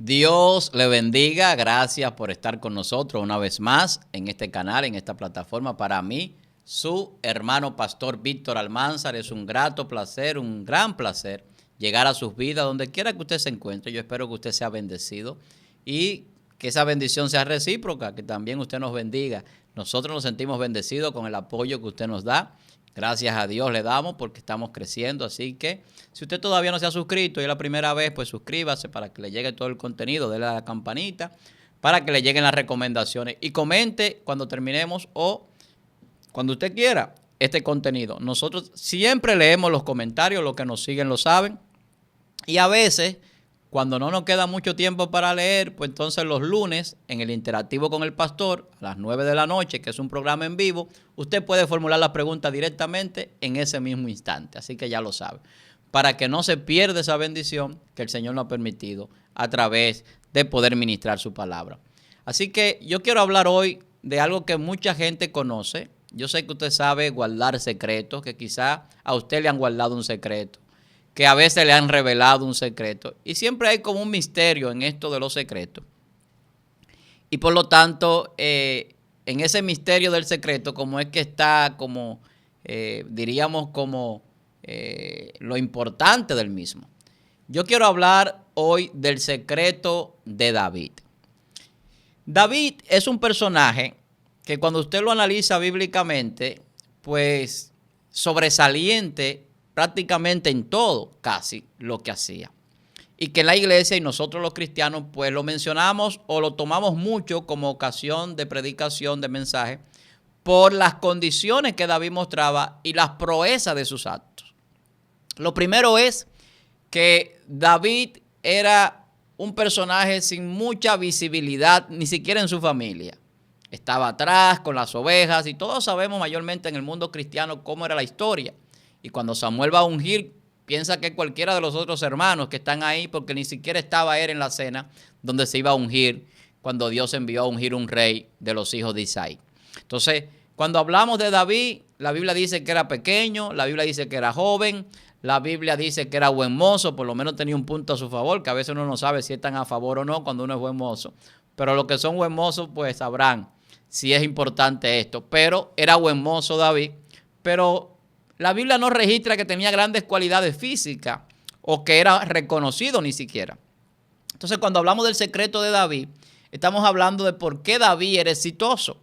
Dios le bendiga, gracias por estar con nosotros una vez más en este canal, en esta plataforma. Para mí, su hermano pastor Víctor Almanzar, es un grato placer, un gran placer llegar a sus vidas, donde quiera que usted se encuentre. Yo espero que usted sea bendecido y que esa bendición sea recíproca, que también usted nos bendiga. Nosotros nos sentimos bendecidos con el apoyo que usted nos da. Gracias a Dios le damos porque estamos creciendo, así que si usted todavía no se ha suscrito y es la primera vez, pues suscríbase para que le llegue todo el contenido, déle a la campanita para que le lleguen las recomendaciones y comente cuando terminemos o cuando usted quiera este contenido. Nosotros siempre leemos los comentarios, los que nos siguen lo saben, y a veces cuando no nos queda mucho tiempo para leer, pues entonces los lunes en el Interactivo con el Pastor a las 9 de la noche, que es un programa en vivo, usted puede formular las preguntas directamente en ese mismo instante. Así que ya lo sabe. Para que no se pierda esa bendición que el Señor nos ha permitido a través de poder ministrar su palabra. Así que yo quiero hablar hoy de algo que mucha gente conoce. Yo sé que usted sabe guardar secretos, que quizá a usted le han guardado un secreto, que a veces le han revelado un secreto. Y siempre hay como un misterio en esto de los secretos. Y por lo tanto, en ese misterio del secreto, como es que está, como diríamos, como lo importante del mismo. Yo quiero hablar hoy del secreto de David. David es un personaje que cuando usted lo analiza bíblicamente, pues sobresaliente prácticamente en todo, casi, lo que hacía. Y que en la iglesia y nosotros los cristianos, pues lo mencionamos o lo tomamos mucho como ocasión de predicación, de mensaje, por las condiciones que David mostraba y las proezas de sus actos. Lo primero es que David era un personaje sin mucha visibilidad, ni siquiera en su familia. Estaba atrás con las ovejas y todos sabemos mayormente en el mundo cristiano cómo era la historia. Y cuando Samuel va a ungir, piensa que cualquiera de los otros hermanos que están ahí, porque ni siquiera estaba él en la cena donde se iba a ungir, cuando Dios envió a ungir un rey de los hijos de Isaí. Entonces, cuando hablamos de David, la Biblia dice que era pequeño, la Biblia dice que era joven, la Biblia dice que era buen mozo, por lo menos tenía un punto a su favor, que a veces uno no sabe si están a favor o no cuando uno es buen mozo. Pero los que son buen mozos, pues sabrán si es importante esto. Pero era buen mozo David, pero la Biblia no registra que tenía grandes cualidades físicas o que era reconocido ni siquiera. Entonces, cuando hablamos del secreto de David, estamos hablando de por qué David era exitoso.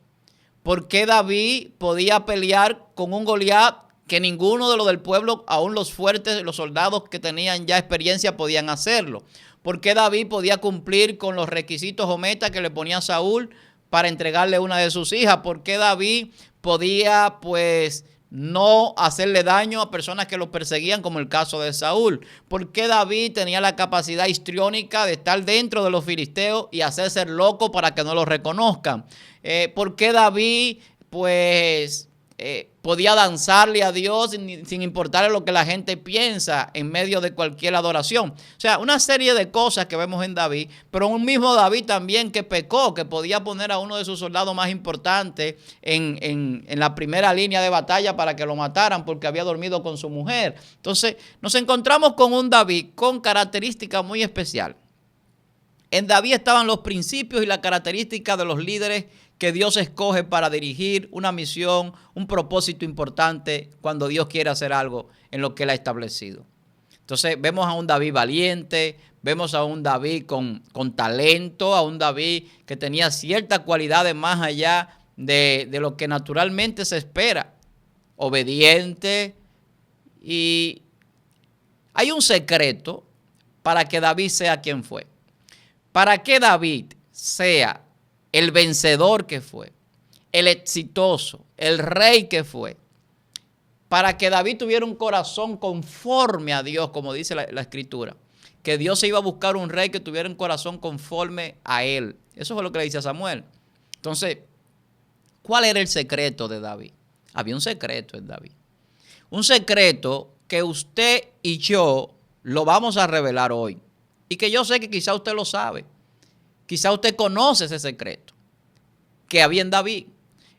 Por qué David podía pelear con un Goliat que ninguno de los del pueblo, aún los fuertes, los soldados que tenían ya experiencia, podían hacerlo. Por qué David podía cumplir con los requisitos o metas que le ponía Saúl para entregarle una de sus hijas. Por qué David podía, pues, no hacerle daño a personas que lo perseguían, como el caso de Saúl. ¿Por qué David tenía la capacidad histriónica de estar dentro de los filisteos y hacerse loco para que no lo reconozcan? ¿Por qué David, pues, podía danzarle a Dios sin importarle lo que la gente piensa en medio de cualquier adoración? O sea, una serie de cosas que vemos en David, pero un mismo David también que pecó, que podía poner a uno de sus soldados más importantes en la primera línea de batalla para que lo mataran porque había dormido con su mujer. Entonces, nos encontramos con un David con características muy especiales. En David estaban los principios y las características de los líderes que Dios escoge para dirigir una misión, un propósito importante cuando Dios quiere hacer algo en lo que Él ha establecido. Entonces vemos a un David valiente, vemos a un David con talento, a un David que tenía ciertas cualidades más allá de lo que naturalmente se espera, obediente. Y hay un secreto para que David sea quien fue. Para que David sea el vencedor que fue, el exitoso, el rey que fue, para que David tuviera un corazón conforme a Dios, como dice la Escritura, que Dios se iba a buscar un rey que tuviera un corazón conforme a él. Eso fue lo que le dice a Samuel. Entonces, ¿cuál era el secreto de David? Había un secreto en David. Un secreto que usted y yo lo vamos a revelar hoy. Y que yo sé que quizá usted lo sabe. Quizá usted conoce ese secreto que había en David.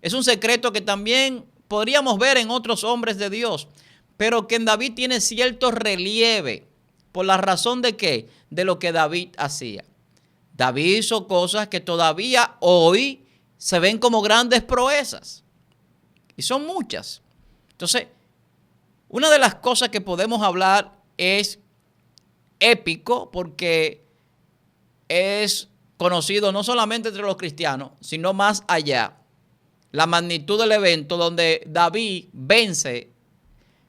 Es un secreto que también podríamos ver en otros hombres de Dios, pero que en David tiene cierto relieve. ¿Por la razón de qué? De lo que David hacía. David hizo cosas que todavía hoy se ven como grandes proezas. Y son muchas. Entonces, una de las cosas que podemos hablar es épico, porque es conocido no solamente entre los cristianos, sino más allá. La magnitud del evento donde David vence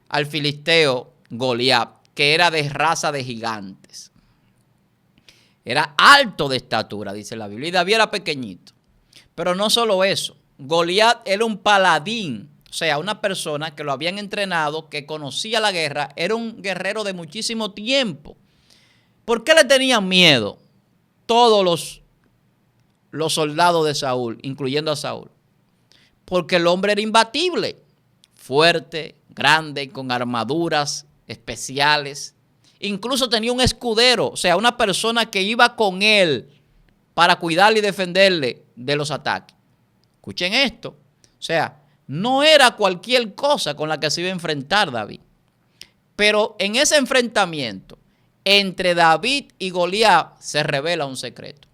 al filisteo Goliat, que era de raza de gigantes. Era alto de estatura, dice la Biblia, y David era pequeñito. Pero no solo eso, Goliat era un paladín, o sea, una persona que lo habían entrenado, que conocía la guerra, era un guerrero de muchísimo tiempo. ¿Por qué le tenían miedo todos los soldados de Saúl, incluyendo a Saúl? Porque el hombre era imbatible, fuerte, grande, con armaduras especiales. Incluso tenía un escudero, o sea, una persona que iba con él para cuidarle y defenderle de los ataques. Escuchen esto. O sea, no era cualquier cosa con la que se iba a enfrentar David. Pero en ese enfrentamiento entre David y Goliat se revela un secreto.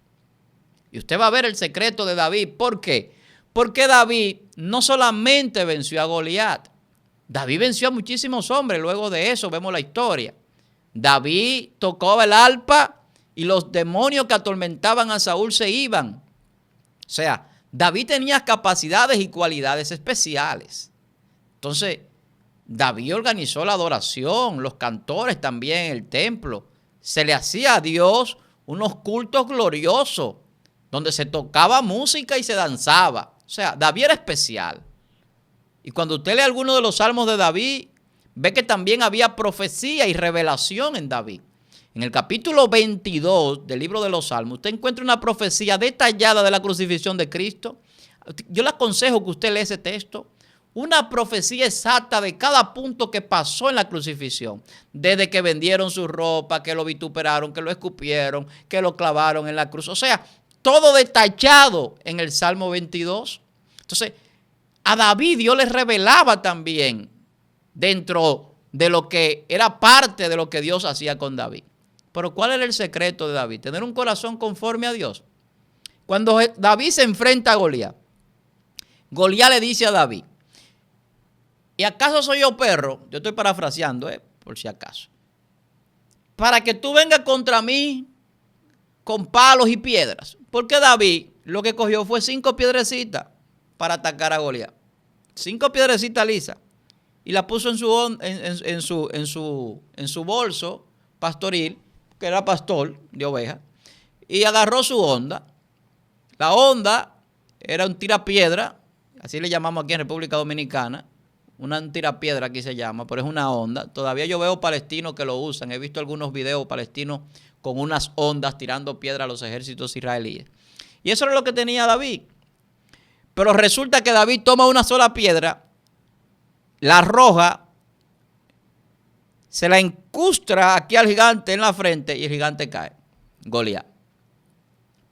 Y usted va a ver el secreto de David. ¿Por qué? Porque David no solamente venció a Goliat. David venció a muchísimos hombres. Luego de eso vemos la historia. David tocaba el arpa y los demonios que atormentaban a Saúl se iban. O sea, David tenía capacidades y cualidades especiales. Entonces, David organizó la adoración, los cantores también, el templo. Se le hacía a Dios unos cultos gloriosos, donde se tocaba música y se danzaba. O sea, David era especial. Y cuando usted lee alguno de los salmos de David, ve que también había profecía y revelación en David. En el capítulo 22 del libro de los Salmos, usted encuentra una profecía detallada de la crucifixión de Cristo. Yo le aconsejo que usted lea ese texto. Una profecía exacta de cada punto que pasó en la crucifixión. Desde que vendieron su ropa, que lo vituperaron, que lo escupieron, que lo clavaron en la cruz. O sea, todo detallado en el Salmo 22. Entonces, a David Dios le revelaba también dentro de lo que era parte de lo que Dios hacía con David. Pero ¿cuál era el secreto de David? Tener un corazón conforme a Dios. Cuando David se enfrenta a Goliat, Goliat le dice a David: ¿y acaso soy yo perro? Yo estoy parafraseando, por si acaso. Para que tú vengas contra mí con palos y piedras. Porque David lo que cogió fue 5 piedrecitas para atacar a Goliat. 5 piedrecitas lisas. Y la puso en su bolso pastoril, que era pastor de ovejas, y agarró su honda. La honda era un tirapiedra, así le llamamos aquí en República Dominicana. Una tirapiedra aquí se llama, pero es una honda. Todavía yo veo palestinos que lo usan. He visto algunos videos palestinos con unas hondas tirando piedra a los ejércitos israelíes. Y eso era lo que tenía David. Pero resulta que David toma una sola piedra, la arroja, se la incrustra aquí al gigante en la frente y el gigante cae. Goliat.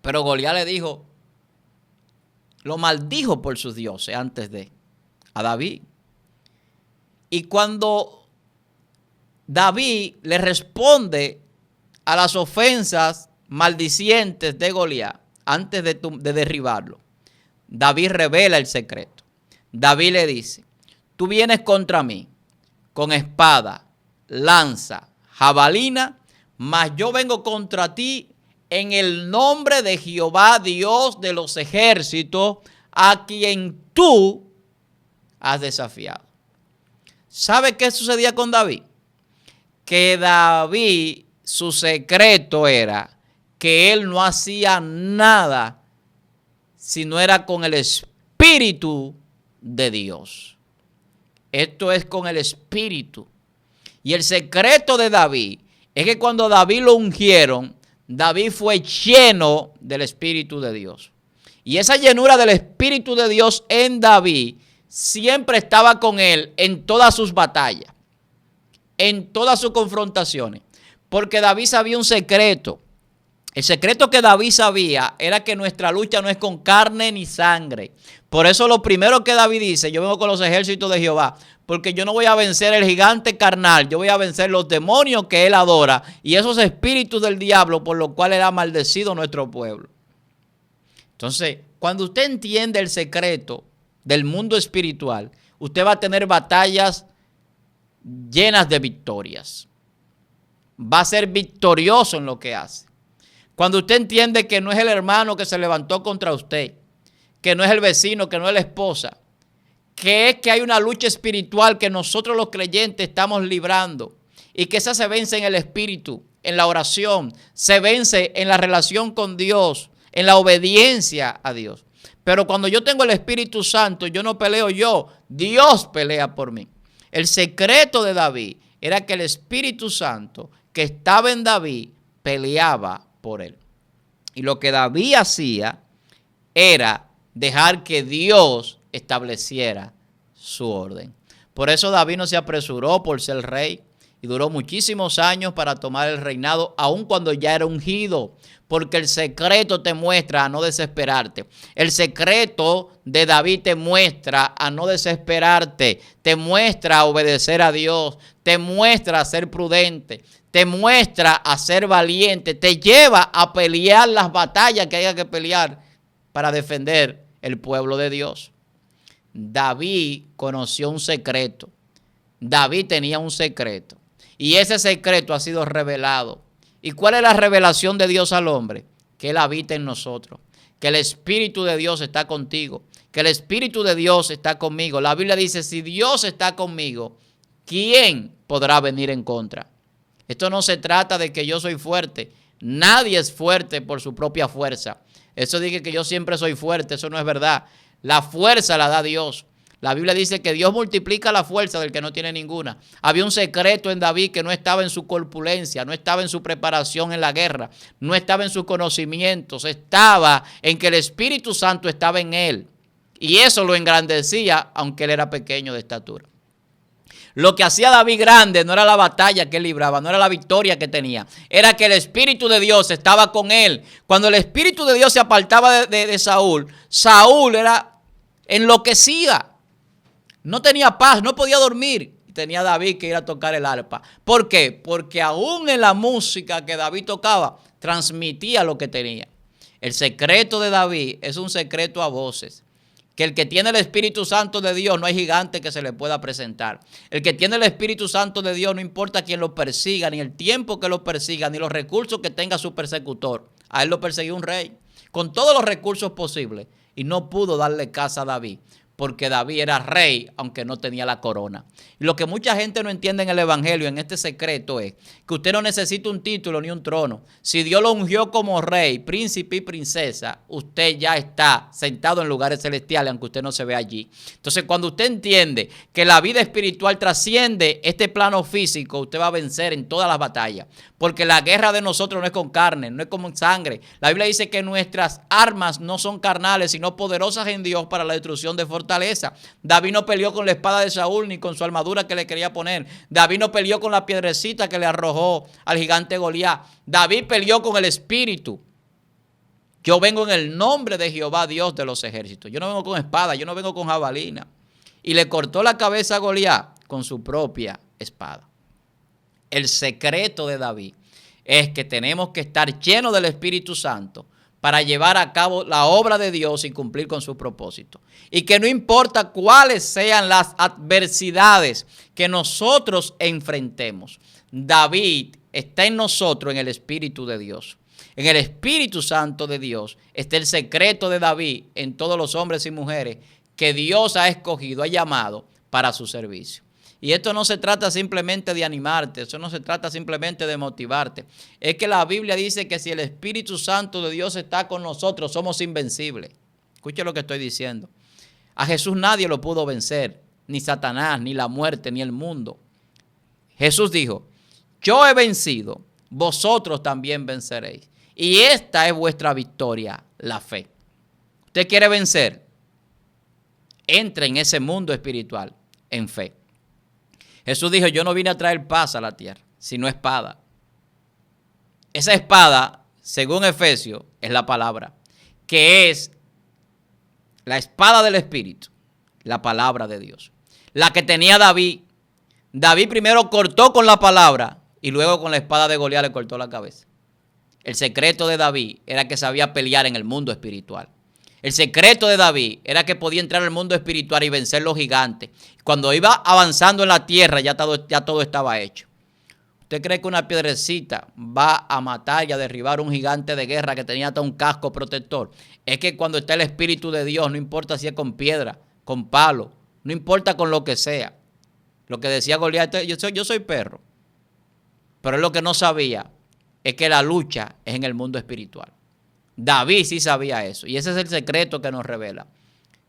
Pero Goliat le dijo, lo maldijo por sus dioses antes a David. Y cuando David le responde a las ofensas maldicientes de Goliat antes de derribarlo, David revela el secreto. David le dice: tú vienes contra mí con espada, lanza, jabalina, mas yo vengo contra ti en el nombre de Jehová, Dios de los ejércitos, a quien tú has desafiado. ¿Sabe qué sucedía con David? Que David, su secreto era que él no hacía nada si no era con el Espíritu de Dios. Esto es con el Espíritu. Y el secreto de David es que cuando David lo ungieron, David fue lleno del Espíritu de Dios. Y esa llenura del Espíritu de Dios en David siempre estaba con él en todas sus batallas, en todas sus confrontaciones. Porque David sabía un secreto. El secreto que David sabía era que nuestra lucha no es con carne ni sangre. Por eso lo primero que David dice, yo vengo con los ejércitos de Jehová, porque yo no voy a vencer el gigante carnal, yo voy a vencer los demonios que él adora y esos espíritus del diablo por los cuales él ha maldecido nuestro pueblo. Entonces, cuando usted entiende el secreto del mundo espiritual, usted va a tener batallas llenas de victorias. Va a ser victorioso en lo que hace. Cuando usted entiende que no es el hermano que se levantó contra usted, que no es el vecino, que no es la esposa, que es que hay una lucha espiritual que nosotros los creyentes estamos librando y que esa se vence en el espíritu, en la oración, se vence en la relación con Dios, en la obediencia a Dios. Pero cuando yo tengo el Espíritu Santo, yo no peleo yo, Dios pelea por mí. El secreto de David era que el Espíritu Santo que estaba en David peleaba por él. Y lo que David hacía era dejar que Dios estableciera su orden. Por eso David no se apresuró por ser rey y duró muchísimos años para tomar el reinado, aun cuando ya era ungido, porque el secreto te muestra a no desesperarte. El secreto de David te muestra a no desesperarte, te muestra a obedecer a Dios, te muestra a ser prudente, te muestra a ser valiente, te lleva a pelear las batallas que haya que pelear para defender el pueblo de Dios. David conoció un secreto. David tenía un secreto. Y ese secreto ha sido revelado. ¿Y cuál es la revelación de Dios al hombre? Que Él habita en nosotros. Que el Espíritu de Dios está contigo. Que el Espíritu de Dios está conmigo. La Biblia dice, si Dios está conmigo, ¿quién podrá venir en contra? Esto no se trata de que yo soy fuerte. Nadie es fuerte por su propia fuerza. Eso dice que yo siempre soy fuerte. Eso no es verdad. La fuerza la da Dios. La Biblia dice que Dios multiplica la fuerza del que no tiene ninguna. Había un secreto en David que no estaba en su corpulencia, no estaba en su preparación en la guerra, no estaba en sus conocimientos, estaba en que el Espíritu Santo estaba en él. Y eso lo engrandecía, aunque él era pequeño de estatura. Lo que hacía David grande no era la batalla que él libraba, no era la victoria que tenía. Era que el Espíritu de Dios estaba con él. Cuando el Espíritu de Dios se apartaba de Saúl, Saúl era enloquecida. No tenía paz, no podía dormir. Tenía David que ir a tocar el arpa. ¿Por qué? Porque aún en la música que David tocaba, transmitía lo que tenía. El secreto de David es un secreto a voces. Que el que tiene el Espíritu Santo de Dios no hay gigante que se le pueda presentar. El que tiene el Espíritu Santo de Dios no importa quién lo persiga, ni el tiempo que lo persiga, ni los recursos que tenga su persecutor. A él lo persiguió un rey con todos los recursos posibles y no pudo darle caza a David. Porque David era rey, aunque no tenía la corona. Y lo que mucha gente no entiende en el evangelio, en este secreto, es que usted no necesita un título ni un trono. Si Dios lo ungió como rey, príncipe y princesa, usted ya está sentado en lugares celestiales, aunque usted no se vea allí. Entonces, cuando usted entiende que la vida espiritual trasciende este plano físico, usted va a vencer en todas las batallas. Porque la guerra de nosotros no es con carne, no es con sangre. La Biblia dice que nuestras armas no son carnales, sino poderosas en Dios para la destrucción de fortaleza. David no peleó con la espada de Saúl ni con su armadura que le quería poner. David no peleó con la piedrecita que le arrojó al gigante Goliat. David peleó con el Espíritu. Yo vengo en el nombre de Jehová, Dios de los ejércitos. Yo no vengo con espada, yo no vengo con jabalina. Y le cortó la cabeza a Goliat con su propia espada. El secreto de David es que tenemos que estar llenos del Espíritu Santo para llevar a cabo la obra de Dios y cumplir con su propósito. Y que no importa cuáles sean las adversidades que nosotros enfrentemos, David está en nosotros en el Espíritu de Dios. En el Espíritu Santo de Dios está el secreto de David en todos los hombres y mujeres que Dios ha escogido, ha llamado para su servicio. Y esto no se trata simplemente de animarte, eso no se trata simplemente de motivarte. Es que la Biblia dice que si el Espíritu Santo de Dios está con nosotros, somos invencibles. Escuche lo que estoy diciendo. A Jesús nadie lo pudo vencer, ni Satanás, ni la muerte, ni el mundo. Jesús dijo, yo he vencido, vosotros también venceréis. Y esta es vuestra victoria, la fe. ¿Usted quiere vencer? Entre en ese mundo espiritual, en fe. Jesús dijo, yo no vine a traer paz a la tierra, sino espada. Esa espada según Efesios, es la palabra, que es la espada del Espíritu, la palabra de Dios. La que tenía David. David primero cortó con la palabra y luego con la espada de Goliat le cortó la cabeza. El secreto de David era que sabía pelear en el mundo espiritual. El secreto de David era que podía entrar al mundo espiritual y vencer los gigantes. Cuando iba avanzando en la tierra ya todo estaba hecho. ¿Usted cree que una piedrecita va a matar y a derribar un gigante de guerra que tenía hasta un casco protector? Es que cuando está el Espíritu de Dios, no importa si es con piedra, con palo, no importa con lo que sea. Lo que decía Goliat, yo soy perro. Pero él lo que no sabía es que la lucha es en el mundo espiritual. David sí sabía eso. Y ese es el secreto que nos revela.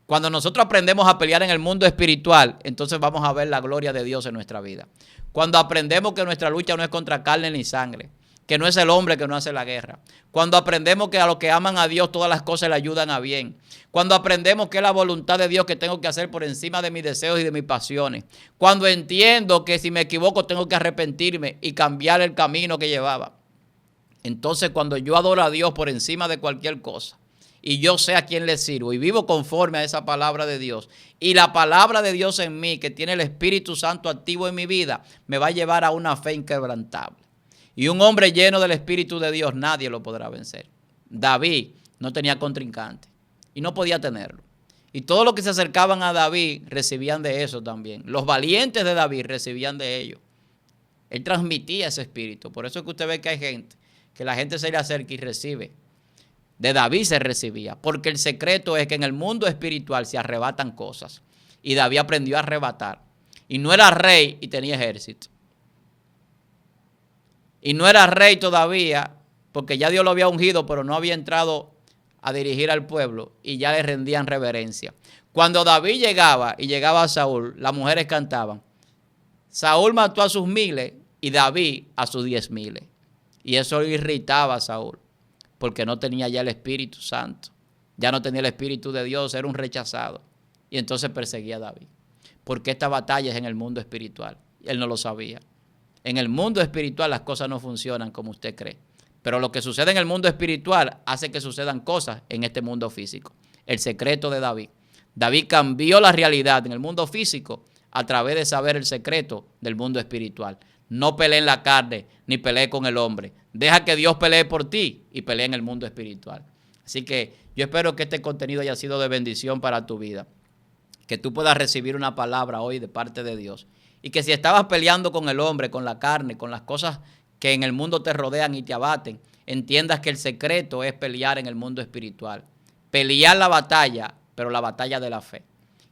Cuando nosotros aprendemos a pelear en el mundo espiritual, entonces vamos a ver la gloria de Dios en nuestra vida. Cuando aprendemos que nuestra lucha no es contra carne ni sangre, que no es el hombre que no hace la guerra. Cuando aprendemos que a los que aman a Dios todas las cosas le ayudan a bien. Cuando aprendemos que es la voluntad de Dios que tengo que hacer por encima de mis deseos y de mis pasiones. Cuando entiendo que si me equivoco tengo que arrepentirme y cambiar el camino que llevaba. Entonces cuando yo adoro a Dios por encima de cualquier cosa y yo sé a quién le sirvo y vivo conforme a esa palabra de Dios y la palabra de Dios en mí que tiene el Espíritu Santo activo en mi vida me va a llevar a una fe inquebrantable. Y un hombre lleno del Espíritu de Dios nadie lo podrá vencer. David no tenía contrincante y no podía tenerlo. Y todos los que se acercaban a David recibían de eso también. Los valientes de David recibían de ellos. Él transmitía ese espíritu. Por eso es que usted ve que hay gente, que la gente se le acerca y recibe. De David se recibía. Porque el secreto es que en el mundo espiritual se arrebatan cosas. Y David aprendió a arrebatar. Y no era rey y tenía ejército. Y no era rey todavía, porque ya Dios lo había ungido, pero no había entrado a dirigir al pueblo y ya le rendían reverencia. Cuando David llegaba y llegaba a Saúl, las mujeres cantaban. Saúl mató a sus 1000 y David a sus 10,000. Y eso irritaba a Saúl, porque no tenía ya el Espíritu Santo. Ya no tenía el Espíritu de Dios, era un rechazado. Y entonces perseguía a David. Porque esta batalla es en el mundo espiritual. Él no lo sabía. En el mundo espiritual las cosas no funcionan como usted cree. Pero lo que sucede en el mundo espiritual hace que sucedan cosas en este mundo físico. El secreto de David. David cambió la realidad en el mundo físico a través de saber el secreto del mundo espiritual. No pelee en la carne ni pelee con el hombre. Deja que Dios pelee por ti y pelee en el mundo espiritual. Así que yo espero que este contenido haya sido de bendición para tu vida. Que tú puedas recibir una palabra hoy de parte de Dios. Y que si estabas peleando con el hombre, con la carne, con las cosas que en el mundo te rodean y te abaten, entiendas que el secreto es pelear en el mundo espiritual. Pelear la batalla, pero la batalla de la fe.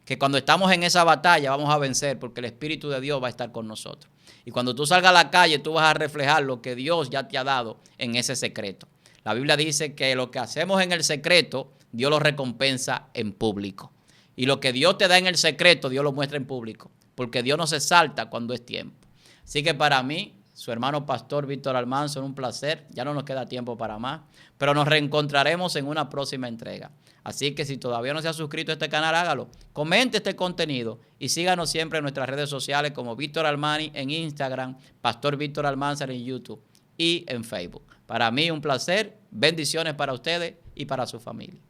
Que cuando estamos en esa batalla vamos a vencer porque el Espíritu de Dios va a estar con nosotros. Y cuando tú salgas a la calle, tú vas a reflejar lo que Dios ya te ha dado en ese secreto. La Biblia dice que lo que hacemos en el secreto, Dios lo recompensa en público. Y lo que Dios te da en el secreto, Dios lo muestra en público. Porque Dios no se salta cuando es tiempo. Así que para mí, su hermano pastor Víctor Almanzar, un placer. Ya no nos queda tiempo para más. Pero nos reencontraremos en una próxima entrega. Así que si todavía no se ha suscrito a este canal, hágalo. Comente este contenido y síganos siempre en nuestras redes sociales como Víctor Almani en Instagram, Pastor Víctor Almanzar en YouTube y en Facebook. Para mí un placer. Bendiciones para ustedes y para su familia.